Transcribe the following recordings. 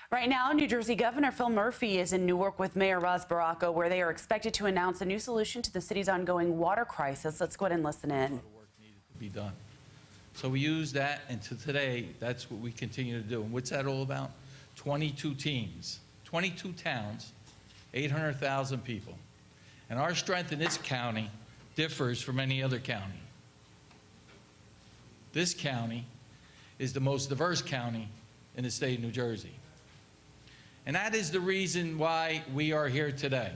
Right now, New Jersey Governor Phil Murphy is in Newark with Mayor Ras Baraka, where they are expected to announce a new solution to the city's ongoing water crisis. Let's go ahead and listen in. A lot of work needed to be done. So we use that, and to today, that's what we continue to do. And what's that all about? 22 teams, 22 towns, 800,000 people. And our strength in this county differs from any other county. This county is the most diverse county in the state of New Jersey. And that is the reason why we are here today.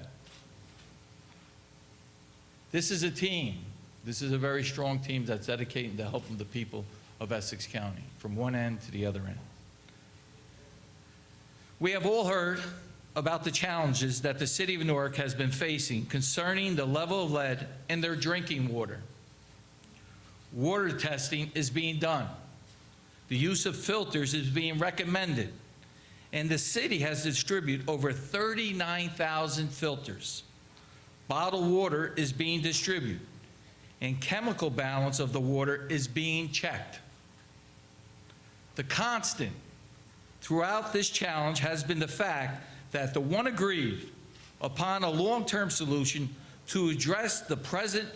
This is a team. This is a very strong team that's dedicated to helping the people of Essex County from one end to the other end. We have all heard about the challenges that the city of Newark has been facing concerning the level of lead in their drinking water. Water testing is being done. The use of filters is being recommended. And the city has distributed over 39,000 filters. Bottled water is being distributed, and chemical balance of the water is being checked. The constant throughout this challenge has been the fact that the one agreed upon a long-term solution to address the presence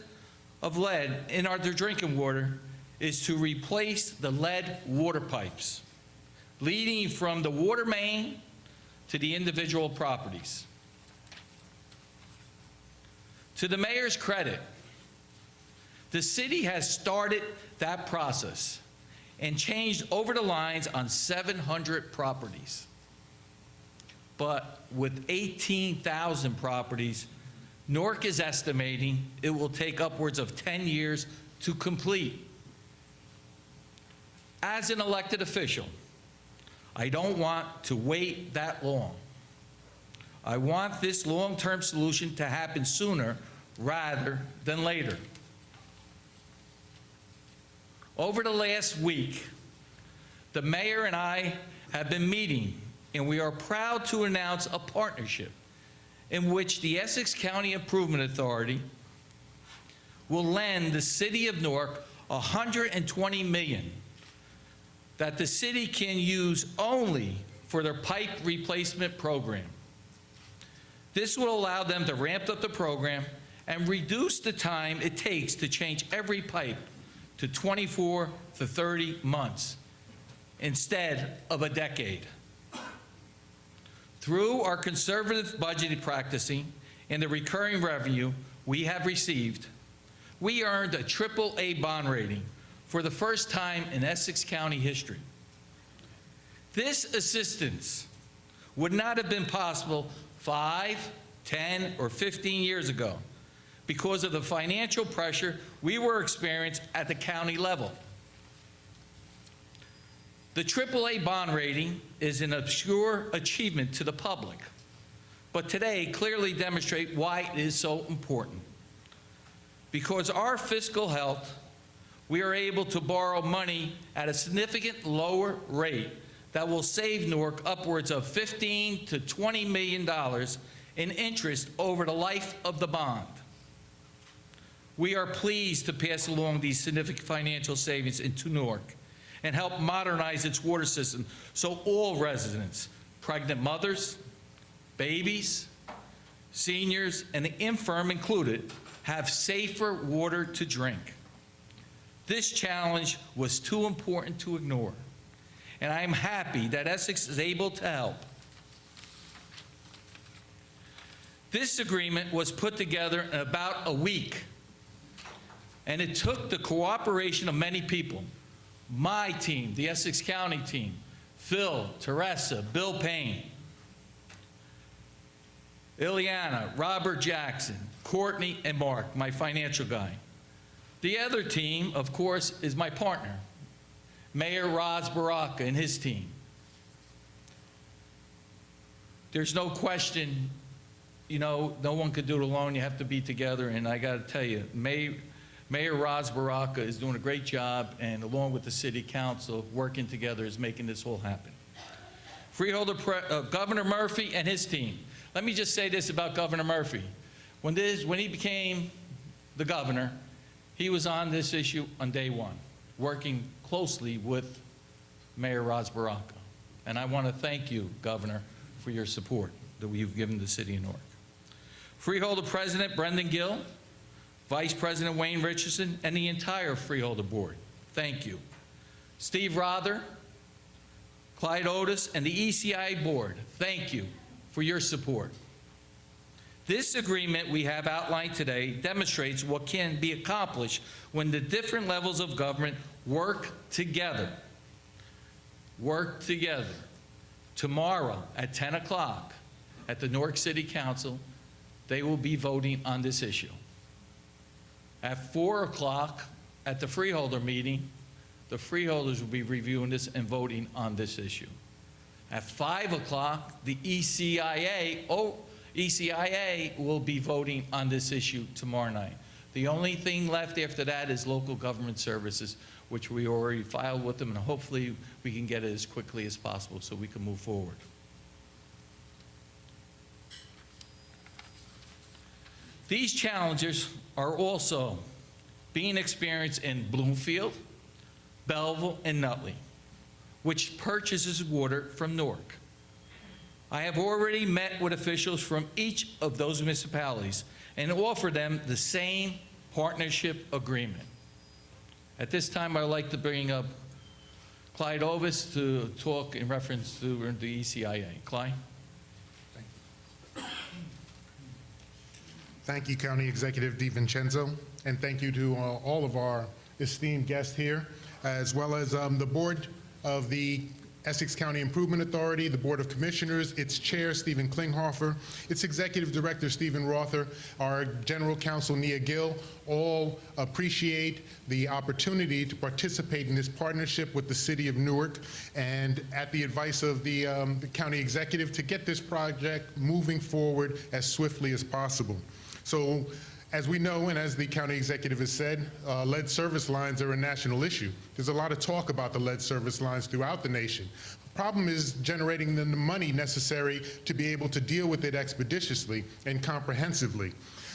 of lead in our drinking water is to replace the lead water pipes leading from the water main to the individual properties. To the mayor's credit, the city has started that process and changed over the lines on 700 properties. But with 18,000 properties, Newark is estimating it will take upwards of 10 years to complete. As an elected official, I don't want to wait that long. I want this long-term solution to happen sooner rather than later. Over the last week, the mayor and I have been meeting, and we are proud to announce a partnership in which the Essex County Improvement Authority will lend the city of Newark $120 million that the city can use only for their pipe replacement program. This will allow them to ramp up the program and reduce the time it takes to change every pipe to 24 to 30 months instead of a decade. Through our conservative budgeting practicing and the recurring revenue we have received, we earned a AAA bond rating for the first time in Essex County history. This assistance would not have been possible 5, 10, or 15 years ago because of the financial pressure we were experiencing at the county level. The AAA bond rating is an obscure achievement to the public, but today clearly demonstrates why it is so important. Because our fiscal health, we are able to borrow money at a significant lower rate that will save Newark upwards of $15 to $20 million in interest over the life of the bond. We are pleased to pass along these significant financial savings into Newark and help modernize its water system so all residents, pregnant mothers, babies, seniors, and the infirm included, have safer water to drink. This challenge was too important to ignore, and I am happy that Essex is able to help. This agreement was put together in about a week, and it took the cooperation of many people. My team, the Essex County team, Phil, Teresa, Bill Payne, Ileana, Robert Jackson, Courtney, and Mark, my financial guy. The other team, of course, is my partner, Mayor Ras Baraka and his team. There's no question, you know, no one could do it alone. You have to be together, and I got to tell you, Mayor Ras Baraka is doing a great job, and along with the City Council, working together is making this all happen. Freeholder Governor Murphy and his team. Let me just say this about Governor Murphy. When he became the governor, he was on this issue on day one, working closely with Mayor Ras Baraka. And I want to thank you, Governor, for your support that you've given the city of Newark. Freeholder President Brendan Gill, Vice President Wayne Richardson, and the entire Freeholder Board, thank you. Steve Rother, Clyde Otis, and the ECI Board, thank you for your support. This agreement we have outlined today demonstrates what can be accomplished when the different levels of government work together. Work together. Tomorrow at 10 o'clock at the Newark City Council, they will be voting on this issue. At 4 o'clock at the freeholder meeting, the freeholders will be reviewing this and voting on this issue. At 5 o'clock, the ECIA will be voting on this issue tomorrow night. The only thing left after that is local government services, which we already filed with them, and hopefully we can get it as quickly as possible so we can move forward. These challenges are also being experienced in Bloomfield, Belleville, and Nutley, which purchases water from Newark. I have already met with officials from each of those municipalities and offered them the same partnership agreement. At this time, I'd like to bring up Clyde Otis to talk in reference to the ECIA. Clyde? Thank you, County Executive DiVincenzo, and thank you to all of our esteemed guests here, as well as the board of the Essex County Improvement Authority, the Board of Commissioners, its chair, Stephen Klinghoffer, its executive director, Stephen Rother, our general counsel, Nia Gill, all appreciate the opportunity to participate in this partnership with the city of Newark, and at the advice of the county executive, to get this project moving forward as swiftly as possible. So, as we know, and as the county executive has said, lead service lines are a national issue. There's a lot of talk about the lead service lines throughout the nation. The problem is generating the money necessary to be able to deal with it expeditiously and comprehensively.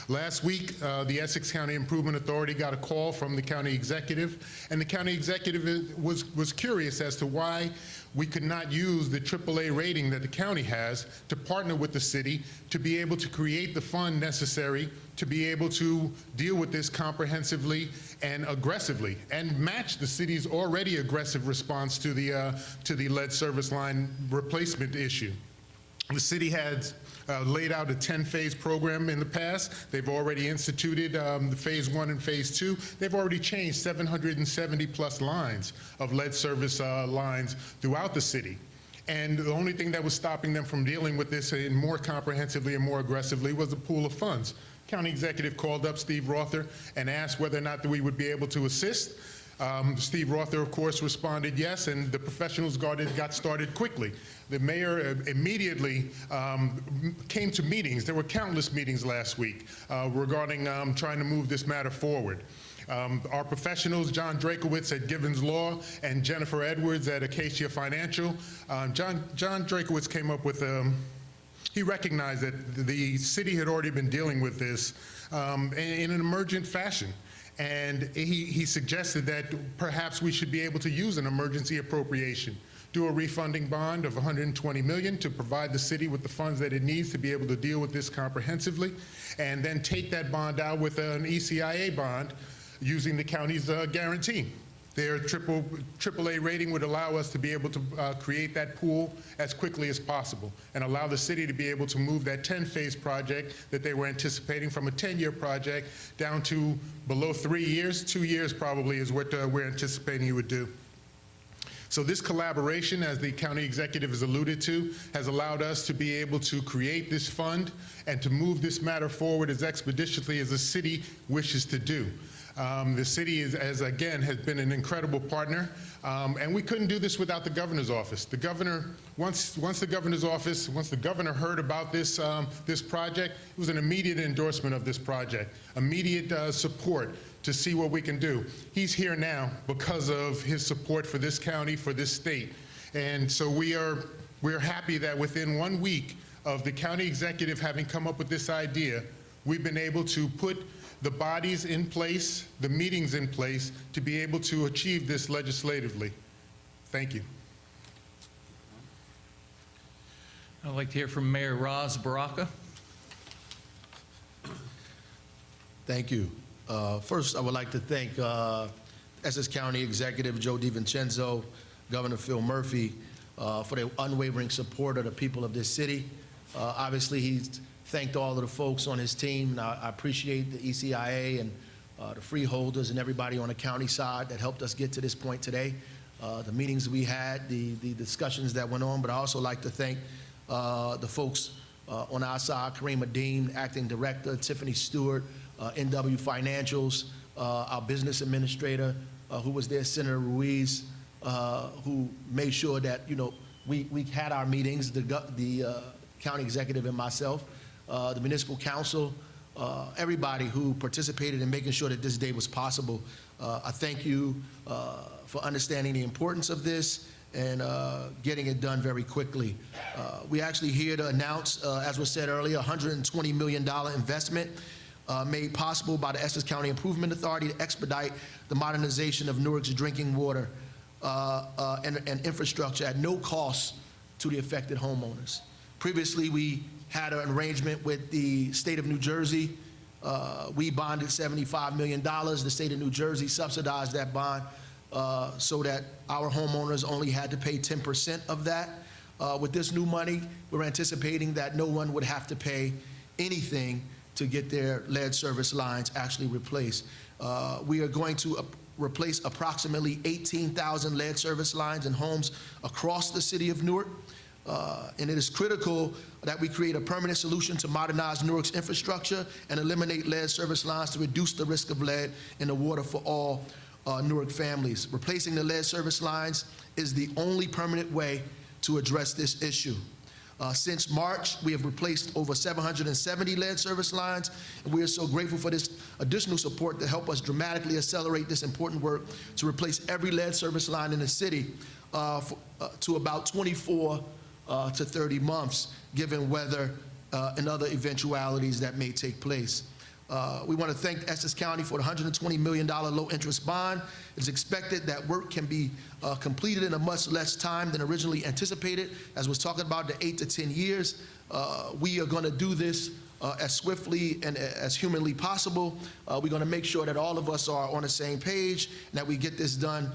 Last week, the Essex County Improvement Authority got a call from the county executive, and the county executive was curious as to why we could not use the AAA rating that the county has to partner with the city to be able to create the fund necessary to be able to deal with this comprehensively and aggressively and match the city's already aggressive response to the lead service line replacement issue. The city had laid out a 10-phase program in the past. They've already instituted the phase 1 and phase 2. They've already changed 770 plus lines of lead service lines throughout the city. And the only thing that was stopping them from dealing with this more comprehensively and more aggressively was the pool of funds. County executive called up Steve Rother and asked whether or not we would be able to assist. Steve Rother, of course, responded yes, and the professionals got started quickly. The mayor immediately came to meetings. There were countless meetings last week regarding trying to move this matter forward. Our professionals, John Drakowitz at Givens Law and Jennifer Edwards at Acacia Financial, John Drakowitz came up with he recognized that the city had already been dealing with this in an emergent fashion. And he suggested that perhaps we should be able to use an emergency appropriation, do a refunding bond of $120 million to provide the city with the funds that it needs to be able to deal with this comprehensively, and then take that bond out with an ECIA bond using the county's guarantee. Their AAA rating would allow us to be able to create that pool as quickly as possible and allow the city to be able to move that 10-phase project that they were anticipating from a 10-year project down to below 3 years. 2 years probably is what we're anticipating you would do. So this collaboration, as the county executive has alluded to, has allowed us to be able to create this fund and to move this matter forward as expeditiously as the city wishes to do. The city, has been an incredible partner, and we couldn't do this without the governor's office. The governor, once the governor heard about this this project, it was an immediate endorsement of this project, immediate support to see what we can do. He's here now because of his support for this county, for this state, and so we're happy that within 1 week of the county executive having come up with this idea, we've been able to put the bodies in place, the meetings in place, to be able to achieve this legislatively. Thank you. I'd like to hear from Mayor Roz Baraka. Thank you. First, I would like to thank Essex County Executive Joe DiVincenzo, Governor Phil Murphy, for their unwavering support of the people of this city. Obviously, he's thanked all of the folks on his team, and I appreciate the ECIA and the freeholders and everybody on the county side that helped us get to this point today. The meetings we had, the discussions that went on, but I also like to thank the folks on our side, Kareem Adeem, Acting Director, Tiffany Stewart, NW Financials, our business administrator, who was there, Senator Ruiz, who made sure that, you know, we had our meetings, the county executive and myself, the municipal council, everybody who participated in making sure that this day was possible. I thank you for understanding the importance of this and getting it done very quickly. We're actually here to announce, as was said earlier, a $120 million investment made possible by the Essex County Improvement Authority to expedite the modernization of Newark's drinking water and infrastructure at no cost to the affected homeowners. Previously, we had an arrangement with the state of New Jersey. We bonded $75 million. The state of New Jersey subsidized that bond so that our homeowners only had to pay 10% of that. With this new money, we're anticipating that no one would have to pay anything to get their lead service lines actually replaced. We are going to replace approximately 18,000 lead service lines in homes across the city of Newark. And it is critical that we create a permanent solution to modernize Newark's infrastructure and eliminate lead service lines to reduce the risk of lead in the water for all Newark families. Replacing the lead service lines is the only permanent way to address this issue. Since March, we have replaced over 770 lead service lines, and we are so grateful for this additional support to help us dramatically accelerate this important work to replace every lead service line in the city to about 24 to 30 months, given weather and other eventualities that may take place. We want to thank Essex County for the $120 million low-interest bond. It's expected that work can be completed in a much less time than originally anticipated, as was talking about, the 8 to 10 years. We are going to do this as swiftly and as humanly possible. We're going to make sure that all of us are on the same page and that we get this done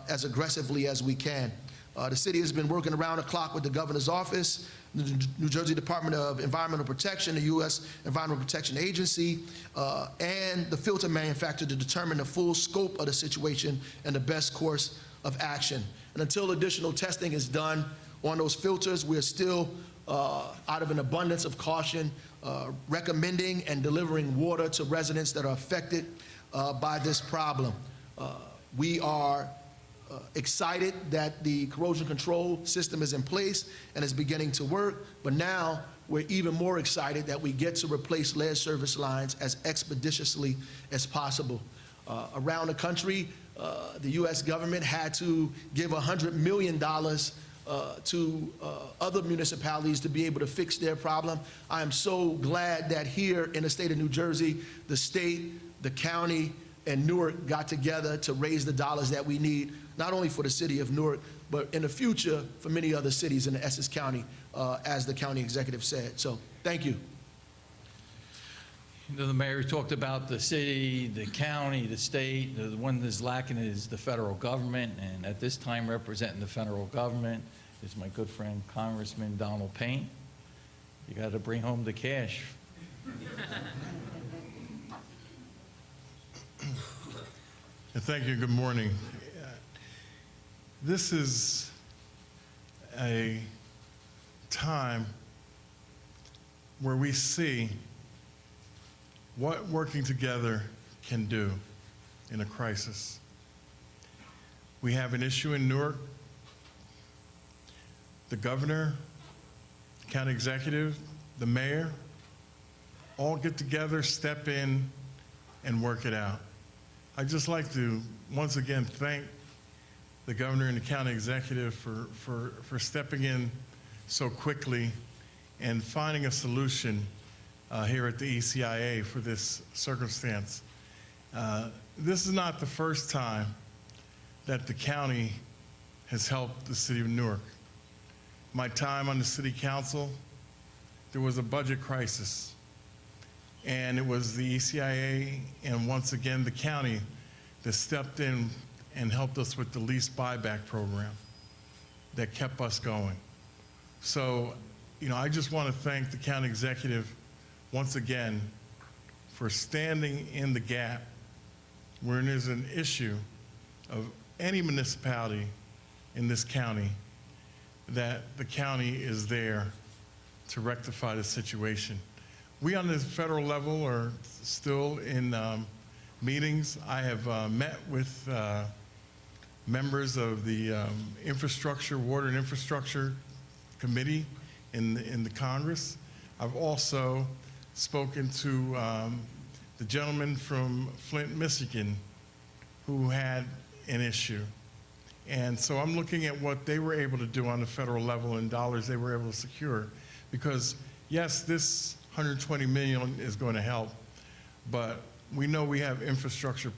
as aggressively as we can. The city has been working around the clock with the governor's office, the New Jersey Department of Environmental Protection, the U.S. Environmental Protection Agency, and the filter manufacturer to determine the full scope of the situation and the best course of action. And until additional testing is done on those filters, we're still, out of an abundance of caution, recommending and delivering water to residents that are affected by this problem. We are excited that the corrosion control system is in place and is beginning to work, but now we're even more excited that we get to replace lead service lines as expeditiously as possible. Around the country, the U.S. government had to give $100 million to other municipalities to be able to fix their problem. I am so glad that here in the state of New Jersey, the state, the county, and Newark got together to raise the dollars that we need, not only for the city of Newark, but in the future for many other cities in the Essex County, as the county executive said. So thank you. You know, the mayor talked about the city, the county, the state. The one that's lacking is the federal government, and at this time representing the federal government is my good friend Congressman Donald Payne. You got to bring home the cash. Thank you. Good morning. This is a time where we see what working together can do in a crisis. We have an issue in Newark. The governor, county executive, the mayor, all get together, step in, and work it out. I'd just like to once again thank the governor and the county executive for stepping in so quickly and finding a solution here at the ECIA for this circumstance. This is not the first time that the county has helped the city of Newark. my time on the city council, there was a budget crisis. And it was the ECIA and once again the county that stepped in and helped us with the lease buyback program that kept us going. So, I just want to thank the county executive once again for standing in the gap when there's an issue of any municipality in this county, that the county is there to rectify the situation. We on the federal level are still in meetings. I have met with members of the Water and Infrastructure Committee in the Congress. I've also spoken to the gentleman from Flint, Michigan, who had an issue. And so I'm looking at what they were able to do on the federal level and dollars they were able to secure. Because yes, this 120 million is going to help, but we know we have infrastructure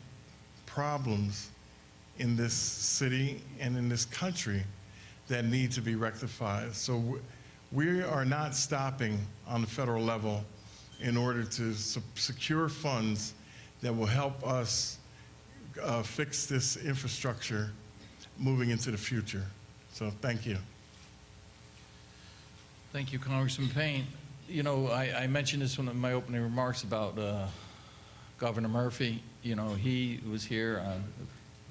problems in this city and in this country that need to be rectified. So we are not stopping on the federal level in order to secure funds that will help us fix this infrastructure moving into the future. So thank you. Thank you, Congressman Payne. I mentioned this in my opening remarks about Governor Murphy. He was here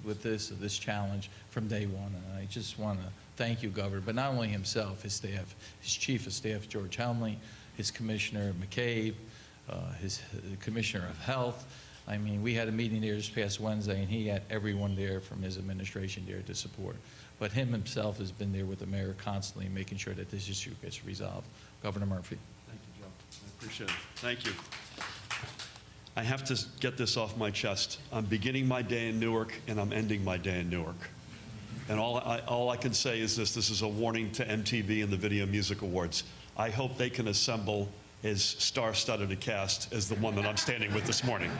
with this challenge from day one, and I just want to thank you, Governor, but not only himself, his staff, his Chief of Staff, George Helmley, his Commissioner McCabe, his Commissioner of Health. I mean, we had a meeting there this past Wednesday, and he had everyone there from his administration there to support. But him himself has been there with the mayor constantly, making sure that this issue gets resolved. Governor Murphy. Thank you, Joe. I appreciate it. Thank you. I have to get this off my chest. I'm beginning my day in Newark, and I'm ending my day in Newark. And all I can say is this is a warning to MTV and the Video Music Awards. I hope they can assemble as star-studded a cast as the one that I'm standing with this morning.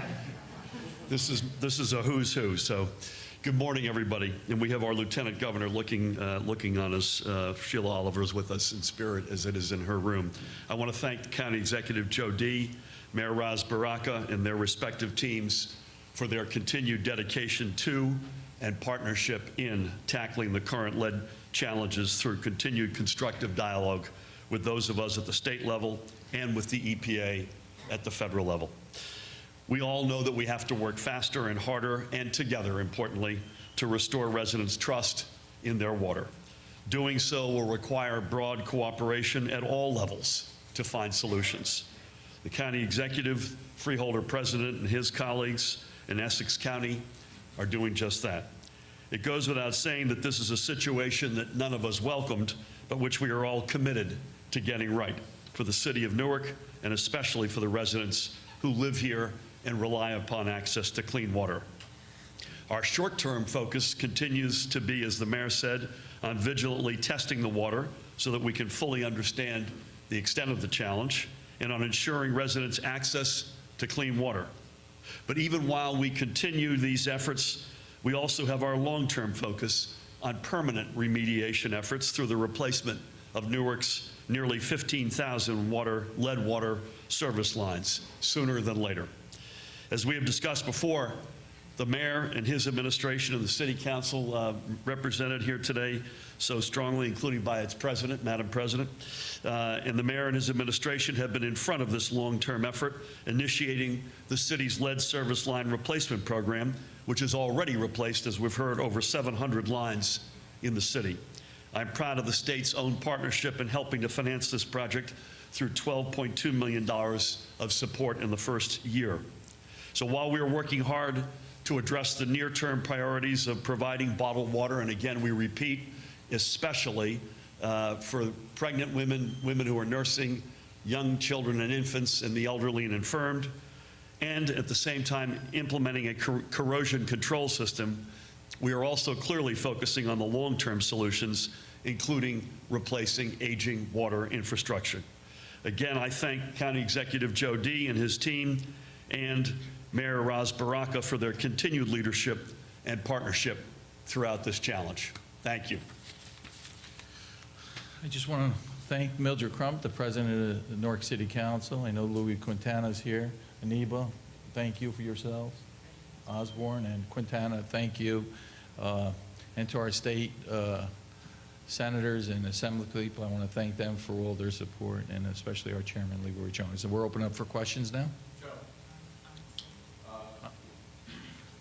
This is a who's who. So, good morning, everybody. And we have our Lieutenant Governor looking on us. Sheila Oliver is with us in spirit, as it is in her room. I want to thank County Executive Joe D., Mayor Raz Baraka, and their respective teams for their continued dedication to and partnership in tackling the current lead challenges through continued constructive dialogue with those of us at the state level and with the EPA at the federal level. We all know that we have to work faster and harder and together, importantly, to restore residents' trust in their water. Doing so will require broad cooperation at all levels to find solutions. The county executive, freeholder president, and his colleagues in Essex County are doing just that. It goes without saying that this is a situation that none of us welcomed, but which we are all committed to getting right for the city of Newark, and especially for the residents who live here and rely upon access to clean water. Our short-term focus continues to be, as the mayor said, on vigilantly testing the water so that we can fully understand the extent of the challenge, and on ensuring residents access to clean water. But even while we continue these efforts, we also have our long-term focus on permanent remediation efforts through the replacement of Newark's nearly 15,000 lead water service lines sooner than later. As we have discussed before, the mayor and his administration and the city council represented here today so strongly, including by its president, Madam President, and the mayor and his administration have been in front of this long-term effort, initiating the city's lead service line replacement program, which has already replaced, as we've heard, over 700 lines in the city. I'm proud of the state's own partnership in helping to finance this project through $12.2 million of support in the first year. So while we are working hard to address the near-term priorities of providing bottled water, and again, we repeat, especially for pregnant women, women who are nursing, young children and infants, and the elderly and infirmed, and at the same time implementing a corrosion control system, we are also clearly focusing on the long-term solutions, including replacing aging water infrastructure. Again, I thank County Executive Joe D. and his team and Mayor Raz Baraka for their continued leadership and partnership throughout this challenge. Thank you. I just want to thank Mildred Crump, the president of the Newark City Council. I know Louis Quintana's here. Aniba, thank you for yourself. Osborne and Quintana, thank you. And to our state senators and assembly people, I want to thank them for all their support, and especially our chairman, Leroy Jones. And we're open up for questions now. Joe,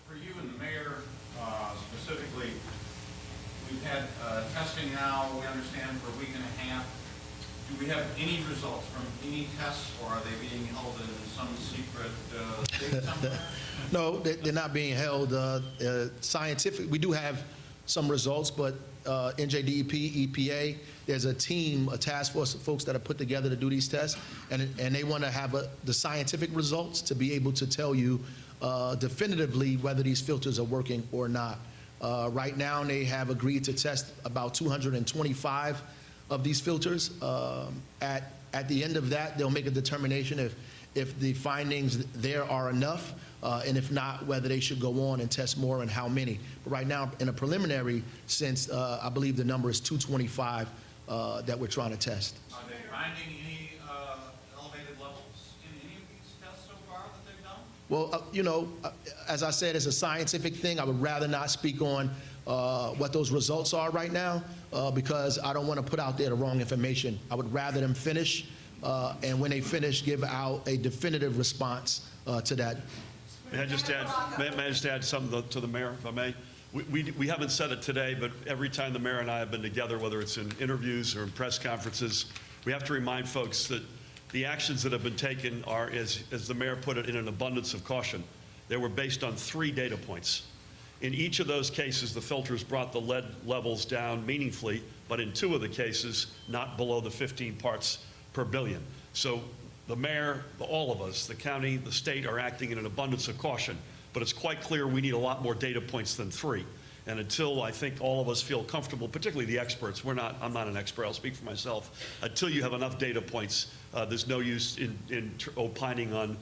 for you and the mayor specifically, we've had testing now, we understand, for a week and a half. Do we have any results from any tests, or are they being held in some secret state somewhere? No, they're not being held scientific. We do have some results, but NJDEP, EPA, there's a team, a task force of folks that are put together to do these tests, and they want to have the scientific results to be able to tell you definitively whether these filters are working or not. Right now, they have agreed to test about 225 of these filters. At the end of that, they'll make a determination if the findings there are enough, and if not, whether they should go on and test more and how many. But right now, in a preliminary sense, I believe the number is 225 that we're trying to test. Are they finding any elevated levels in any of these tests so far that they've done? Well, you know, as I said, it's a scientific thing. I would rather not speak on what those results are right now because I don't want to put out there the wrong information. I would rather them finish, and when they finish, give out a definitive response to that. May I just add something to the mayor, if I may? We haven't said it today, but every time the mayor and I have been together, whether it's in interviews or in press conferences, we have to remind folks that the actions that have been taken are, as the mayor put it, in an abundance of caution. They were based on 3 data points. In each of those cases, the filters brought the lead levels down meaningfully, but in 2 of the cases, not below the 15 parts per billion. So the mayor, all of us, the county, the state are acting in an abundance of caution, but it's quite clear we need a lot more data points than 3. And until I think all of us feel comfortable, particularly the experts, I'm not an expert, I'll speak for myself, until you have enough data points, there's no use in opining on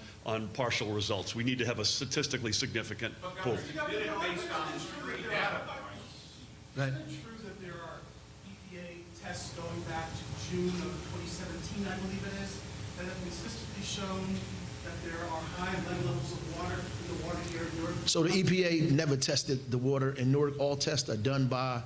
partial results. We need to have a statistically significant pool. But Governor, you did it based on 3 data points. Right. Isn't it true that there are EPA tests going back to June of 2017, I believe it is, that have consistently shown that there are high lead levels of water in the water here in Newark? So the EPA never tested the water in Newark. All tests are done by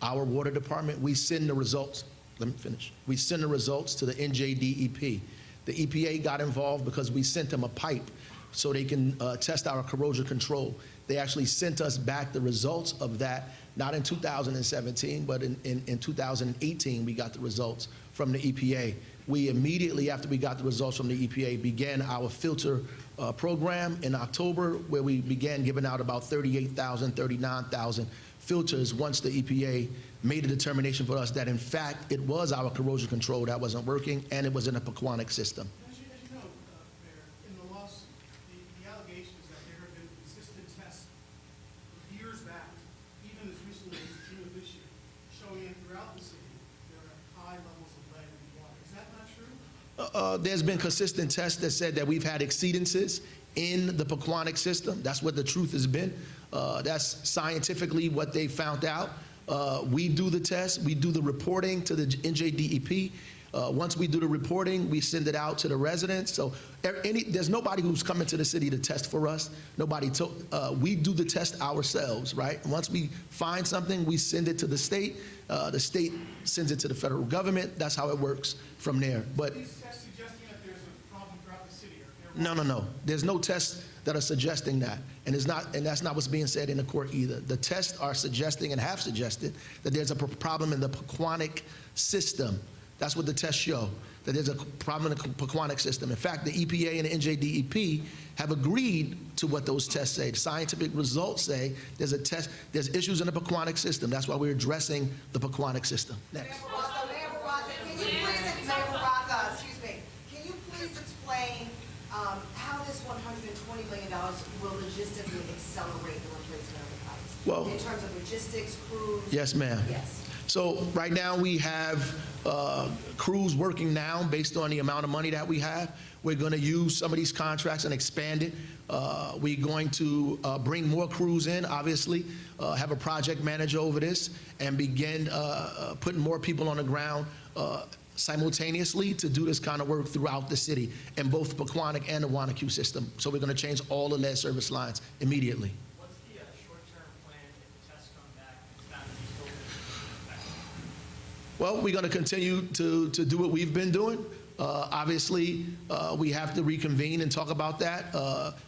our water department. We send the results. Let me finish. We send the results to the NJDEP. The EPA got involved because we sent them a pipe so they can test our corrosion control. They actually sent us back the results of that, not in 2017, but in 2018, we got the results from the EPA. We immediately, after we got the results from the EPA, began our filter program in October, where we began giving out about 38,000, 39,000 filters once the EPA made a determination for us that, in fact, it was our corrosion control that wasn't working, and it was in a Pequannock system. As you know, Mayor, in the lawsuit, the allegation is that there have been consistent tests years back, even as recently as June of this year, showing that throughout the city there are high levels of lead in the water. Is that not true? There's been consistent tests that said that we've had exceedances in the Pequannock system. That's what the truth has been. That's scientifically what they found out. We do the tests, we do the reporting to the NJDEP. Once we do the reporting, we send it out to the residents. So there's nobody who's coming to the city to test for us. We do the test ourselves, right? Once we find something, we send it to the state. The state sends it to the federal government. That's how it works from there. But These tests suggesting that there's a problem throughout the city. no. There's no tests that are suggesting that. And that's not what's being said in the court either. The tests are suggesting and have suggested that there's a problem in the Pequannock system. That's what the tests show, that there's a problem in the Pequannock system. In fact, the EPA and the NJDEP have agreed to what those tests say. The scientific results say there's issues in the Pequannock system. That's why we're addressing the Pequannock system. Next. Can you please explain how this $120 million will logistically accelerate the replacement of the pipes? Well, in terms of logistics, crews? Yes, ma'am. Yes. So right now we have crews working now based on the amount of money that we have. We're going to use some of these contracts and expand it. We're going to bring more crews in, obviously, have a project manager over this, and begin putting more people on the ground simultaneously to do this kind of work throughout the city in both Pequannock and the Wanacue system. So we're going to change all the lead service lines immediately. What's the short-term plan if the tests come back and found to be still Well, we're going to continue to do what we've been doing. Obviously, we have to reconvene and talk about that.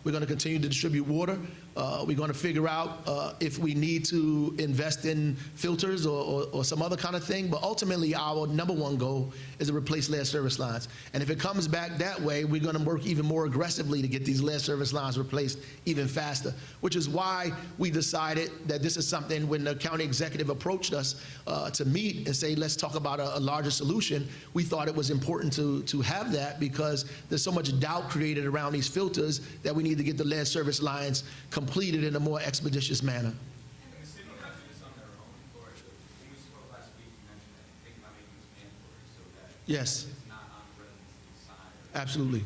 We're going to continue to distribute water. We're going to figure out if we need to invest in filters or some other kind of thing. But ultimately, our number one goal is to replace lead service lines. And if it comes back that way, we're going to work even more aggressively to get these lead service lines replaced even faster, which is why we decided that this is something when the county executive approached us to meet and say, let's talk about a larger solution, we thought it was important to have that because there's so much doubt created around these filters that we need to get the lead service lines completed in a more expeditious manner. And the city not do this on their own, or when we spoke last week, you mentioned that thinking about making this mandatory so that Yes, it's not on the residents' side. absolutely.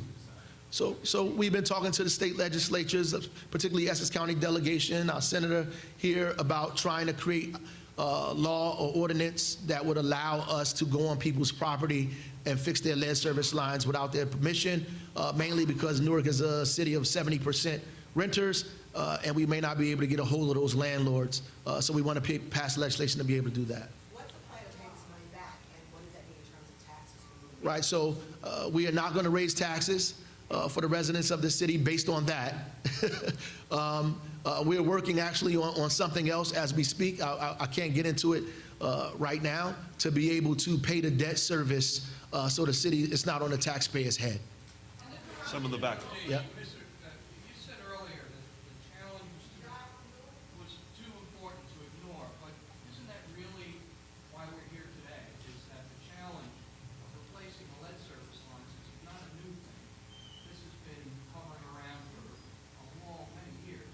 So we've been talking to the state legislatures, particularly Essex County delegation, our senator here, about trying to create law or ordinance that would allow us to go on people's property and fix their lead service lines without their permission, mainly because Newark is a city of 70% renters, and we may not be able to get a hold of those landlords. So we want to pass legislation to be able to do that. What's the plan to pay this money back, and what does that mean in terms of taxes? Right, so we are not going to raise taxes for the residents of the city based on that. We're working actually on something else as we speak. I can't get into it right now, to be able to pay the debt service so the city is not on the taxpayer's head. Some of the back. Yep. You said earlier that the challenge was too important to ignore, but isn't that really why we're here today? Is that the challenge of replacing the lead service lines is not a new thing. This has been hovering around for many years.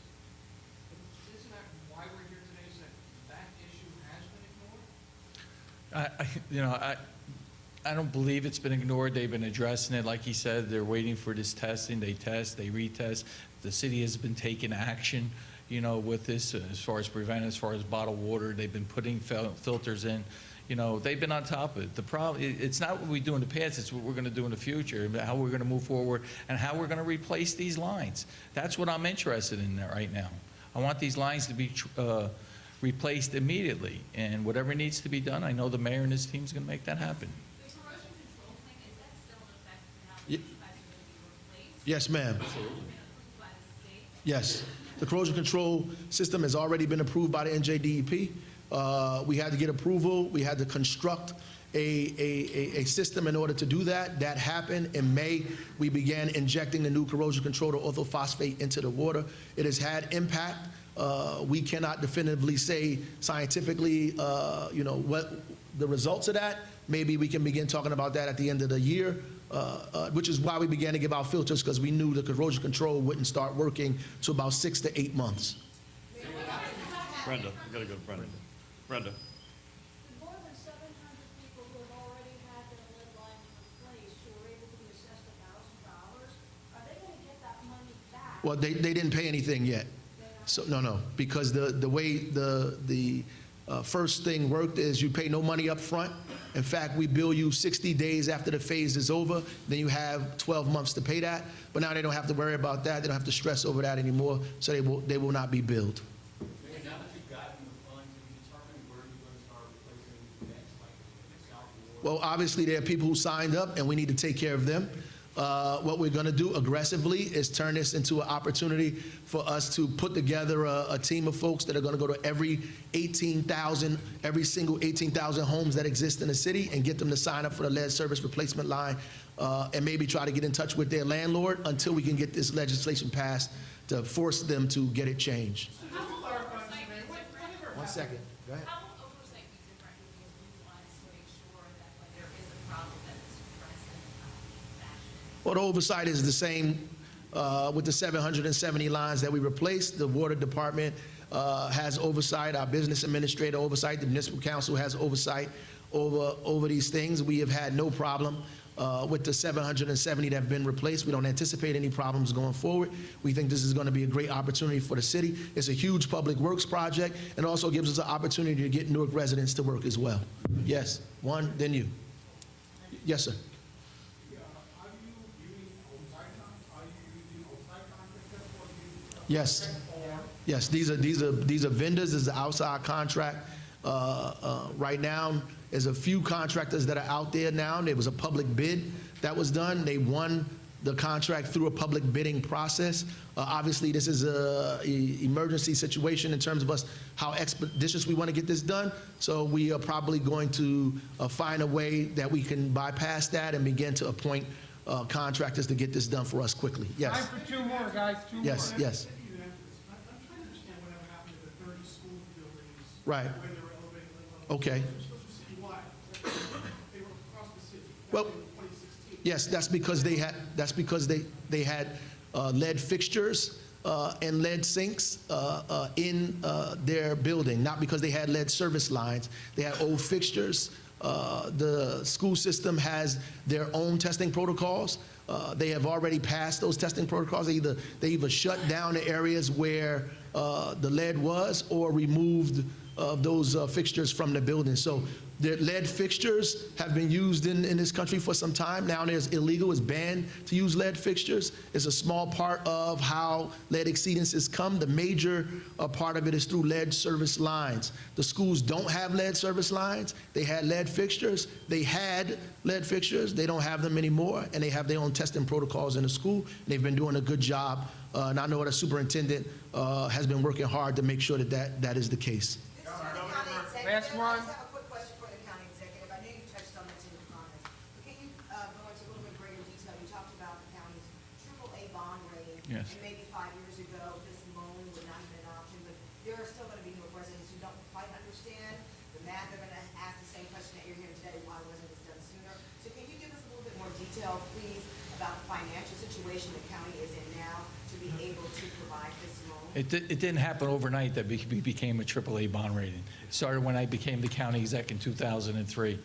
But isn't that why we're here today, is that that issue has been ignored? I don't believe it's been ignored. They've been addressing it. Like he said, they're waiting for this testing. They test, they retest. The city has been taking action, with this as far as preventing, as far as bottled water. They've been putting filters in. They've been on top of it. The problem, it's not what we do in the past, it's what we're going to do in the future, how we're going to move forward, and how we're going to replace these lines. That's what I'm interested in right now. I want these lines to be replaced immediately, and whatever needs to be done, I know the mayor and his team is going to make that happen. The corrosion control thing, is that still in effect now that Ye- these guys are going to be replaced? Yes, ma'am. Has it been approved by the state? Yes. The corrosion control system has already been approved by the NJDEP. We had to get approval. We had to construct a system in order to do that. That happened in May. We began injecting the new corrosion control, the orthophosphate, into the water. It has had impact. We cannot definitively say scientifically, what the results of that. Maybe we can begin talking about that at the end of the year, which is why we began to give out filters, because we knew the corrosion control wouldn't start working to about 6 to 8 months. Brenda, we gotta go to Brenda. Brenda. The more than 700 people who have already had their lead lines replaced, who were able to be assessed $1,000, are they going to get that money back? Well, they didn't pay anything yet. So, no, because the way the first thing worked is you pay no money up front. In fact, we bill you 60 days after the phase is over. Then you have 12 months to pay that. But now they don't have to worry about that. They don't have to stress over that anymore. So they will not be billed. Now that you've gotten the funds, have you determined where you're going to start replacing next, like South Ward? Well, obviously, there are people who signed up, and we need to take care of them. What we're going to do aggressively is turn this into an opportunity for us to put together a team of folks that are going to go to every single 18,000 homes that exist in the city and get them to sign up for the lead service replacement line, and maybe try to get in touch with their landlord until we can get this legislation passed to force them to get it changed. How will oversight be different? 1 second. Go ahead. How will oversight be different with these new lines to make sure that when there is a problem that it's addressed in a fashion? Well, the oversight is the same with the 770 lines that we replaced. The water department has oversight. Our business administrator oversight. The municipal council has oversight over these things. We have had no problem with the 770 that have been replaced. We don't anticipate any problems going forward. We think this is going to be a great opportunity for the city. It's a huge public works project, and also gives us an opportunity to get Newark residents to work as well. Yes, one, then you. Yes, sir. Are you using outside contractors or do you? Yes. Yes, these are vendors. This is an outside contract. Right now, there's a few contractors that are out there now. There was a public bid that was done. They won the contract through a public bidding process. Obviously, this is a emergency situation in terms of us, how expeditious we want to get this done. So we are probably going to find a way that we can bypass that and begin to appoint contractors to get this done for us quickly. Yes. Time for 2 more, guys, 2 more. Yes, yes. I'm trying to understand whatever happened to the 30 school buildings. Right. When they were elevated level. Okay. They were supposed to be citywide. They were across the city. Well, Back in 2016. yes, that's because they had lead fixtures and lead sinks in their building, not because they had lead service lines. They had old fixtures. The school system has their own testing protocols. They have already passed those testing protocols. They either shut down the areas where the lead was or removed those fixtures from the building. So the lead fixtures have been used in this country for some time. Now it's illegal, it's banned to use lead fixtures. It's a small part of how lead exceedances come. The major part of it is through lead service lines. The schools don't have lead service lines. They had lead fixtures. They had lead fixtures. They don't have them anymore, and they have their own testing protocols in the school. They've been doing a good job, and I know the superintendent has been working hard to make sure that is the case. Last one. I just have a quick question for the county executive. I know you touched on this in your comments, but can you go into a little bit greater detail? You talked about the county's AAA bond rating. Yes. And maybe 5 years ago, this loan would not have been an option, but there are still going to be Newark residents who don't quite understand the math. They're going to ask the same question that you're hearing today, why wasn't this done sooner? So can you give us a little bit more detail, please, about the financial situation the county is in now to be able to provide this loan? It didn't happen overnight that we became a AAA bond rating. It started when I became the county exec in 2003.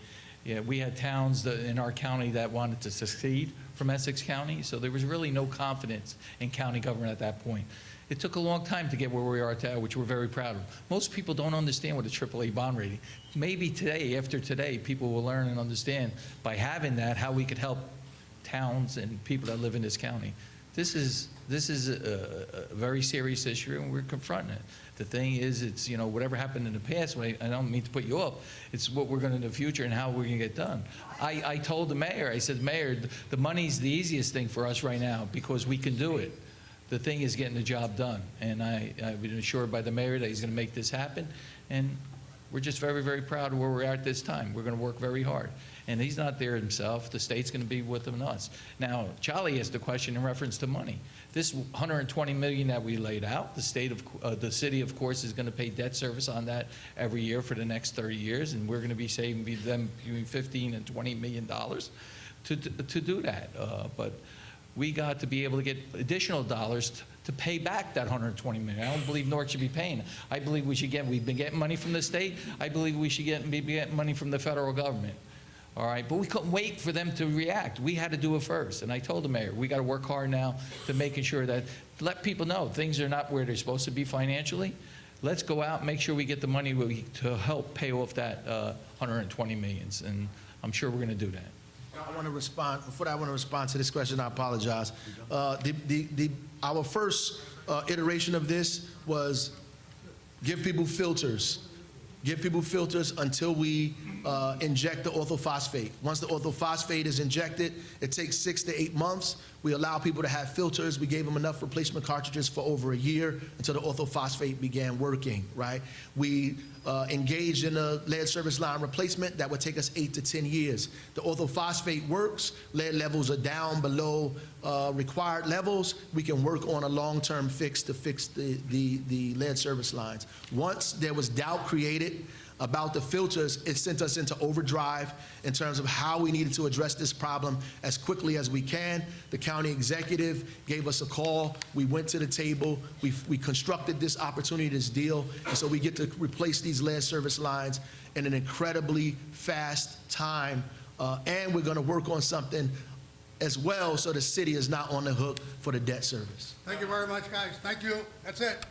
Yeah, we had towns in our county that wanted to secede from Essex County, so there was really no confidence in county government at that point. It took a long time to get where we are today, which we're very proud of. Most people don't understand what a AAA bond rating. Maybe today, after today, people will learn and understand by having that how we could help towns and people that live in this county. This is a very serious issue, and we're confronting it. The thing is, it's, whatever happened in the past, I don't mean to put you up, it's what we're going to do in the future and how we're going to get done. I told the mayor, I said, Mayor, the money's the easiest thing for us right now because we can do it. The thing is getting the job done. And I've been assured by the mayor that he's going to make this happen. And we're just very, very proud of where we're at this time. We're going to work very hard. And he's not there himself. The state's going to be with him and us. Now, Charlie asked the question in reference to money. This $120 million that we laid out, the city, of course, is going to pay debt service on that every year for the next 30 years, and we're going to be saving them between $15 and $20 million to do that. But we got to be able to get additional dollars to pay back that $120 million. I don't believe Newark should be paying. I believe we've been getting money from the state. I believe we should be getting money from the federal government. All right, but we couldn't wait for them to react. We had to do it first. And I told the mayor, we got to work hard now to making sure that, let people know things are not where they're supposed to be financially. Let's go out and make sure we get the money to help pay off that $120 million. And I'm sure we're going to do that. I want to respond. Before I want to respond to this question, I apologize. Our first iteration of this was give people filters. Give people filters until we inject the orthophosphate. Once the orthophosphate is injected, it takes 6 to 8 months. We allow people to have filters. We gave them enough replacement cartridges for over a year until the orthophosphate began working, right? We engaged in a lead service line replacement that would take us 8 to 10 years. The orthophosphate works. Lead levels are down below required levels. We can work on a long-term fix to fix the lead service lines. Once there was doubt created about the filters, it sent us into overdrive in terms of how we needed to address this problem as quickly as we can. The county executive gave us a call. We went to the table. We constructed this opportunity, this deal, and so we get to replace these lead service lines in an incredibly fast time. And we're going to work on something as well so the city is not on the hook for the debt service. Thank you very much, guys. Thank you. That's it.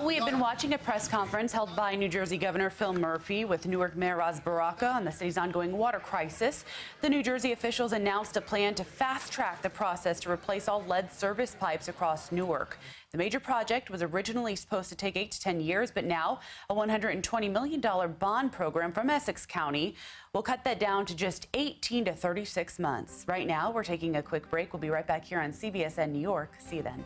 We have been watching a press conference held by New Jersey Governor Phil Murphy with Newark Mayor Ras Baraka on the city's ongoing water crisis. The New Jersey officials announced a plan to fast-track the process to replace all lead service pipes across Newark. The major project was originally supposed to take 8 to 10 years, but now a $120 million bond program from Essex County will cut that down to just 18 to 36 months. Right now, we're taking a quick break. We'll be right back here on CBSN New York. See you then.